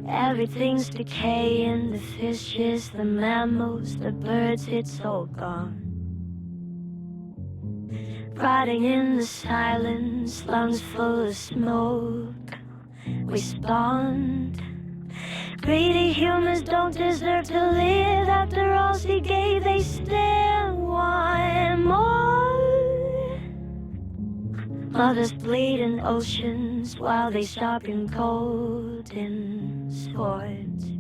Everything's decaying, the fishes, the mammals, the birds, it's all gone. Rotting in the silence, lungs full of smoke, we spawned. Greedy humans don't deserve to live. After all she gave, they still want more. Mothers bleed in oceans while they sharpen golden swords.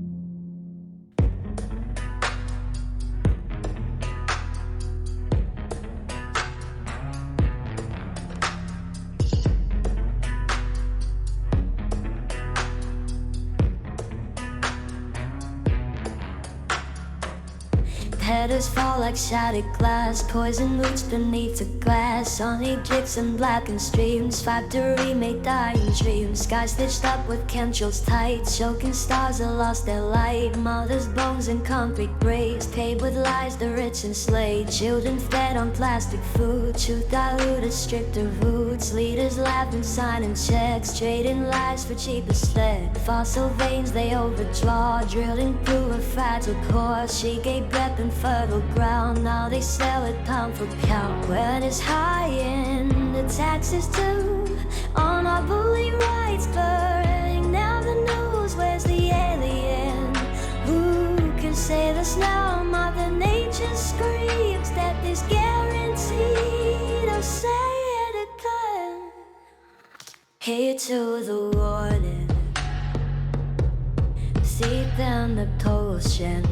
Petals fall like shattered glass, poison roots beneath the glass. Only drips and blackened streams, factory made dying dreams. Skies stitched up with chemtrails tight, choking stars that lost their light. Mothers' bones and concrete bricks, paid with lies the rich enslaved. Children fed on plastic food, truth diluted, stripped of roots. Leaders laugh and signing checks, trading lies for cheaper sled. Fossil veins they overdraw, drilling through a fragile core. She gave breath and fertile ground, now they sell it pound for pound. When it's high in the taxes too, on our bully rights burning. Now the news, where's the alien? Who can save us now? Mother Nature screams that this guaranteed. I'll say it again. Here to the warning, deep in the ocean.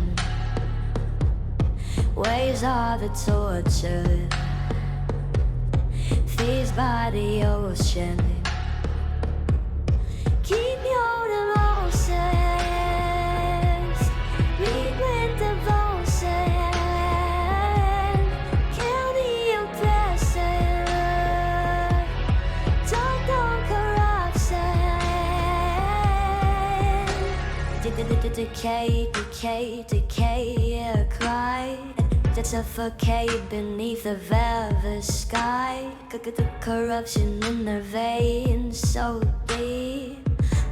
Waves are the torture, feast by the ocean. Keep your devotions, read with devotion. Kill the oppressor, talk on corruption. Decay, yeah, cry. That suffocate beneath the velvet sky. The corruption in their veins so deep.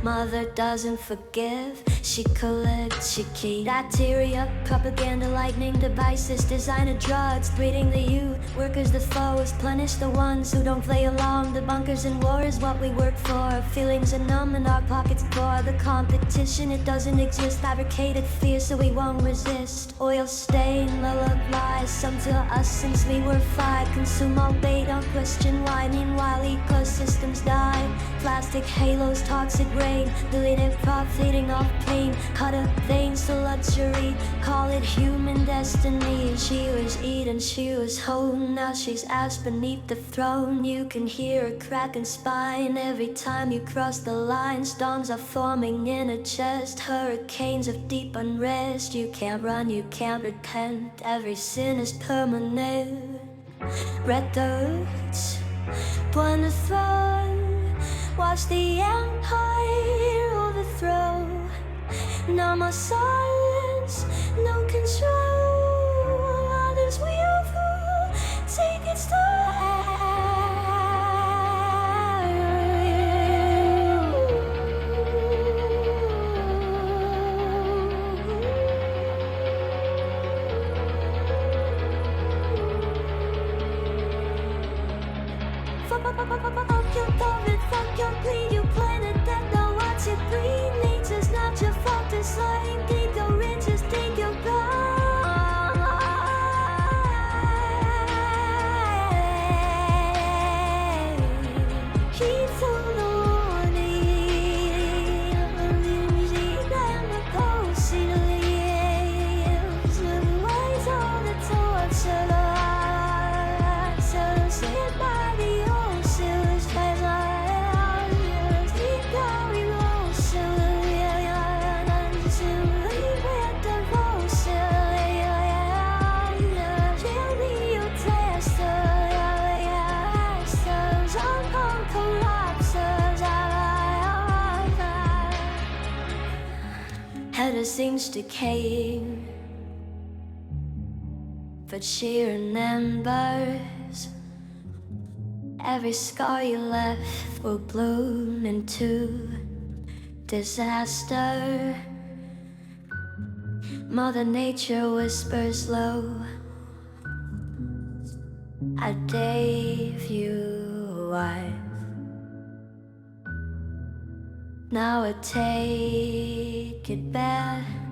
Mother doesn't forgive, she collects, she keeps. Bacteria, propaganda, lightning devices, designer drugs, breeding the youth. Workers the foes, punish the ones who don't play along. The bunkers and war is what we work for. Feelings are numb and our pockets for the competition. It doesn't exist, fabricated fear so we won't resist. Oil stain, lullabies, some to us since we were 5. Consume all bait, don't question why. Meanwhile ecosystems die. Plastic halos, toxic rain, billionaire profiting off pain. Cut up veins to luxury, call it human destiny. She was Eden, she was home, now she's ash beneath the throne. You can hear her crack and spine every time you cross the line. Storms are forming in her chest, hurricanes of deep unrest. You can't run, you can't repent, every sin is permanent. Red dirt, upon the throne, watch the empire overthrow. No more silence, no control. Others will rule, take its Fuck your COVID, fuck your greed, you planet that don't watch it bleed. Nature's not your fault, it's lying deep. Your riches take your gone. He's so lonely, and the coast she lives. The waves on the torture, so sit by the ocean's face. Keep going ocean, to leave with devotion. Kill the oppressor, jump on collapses. Header seems decaying, but she remembers. Every scar you left will bloom into disaster. Mother Nature whispers low, I gave you life, now I take it back.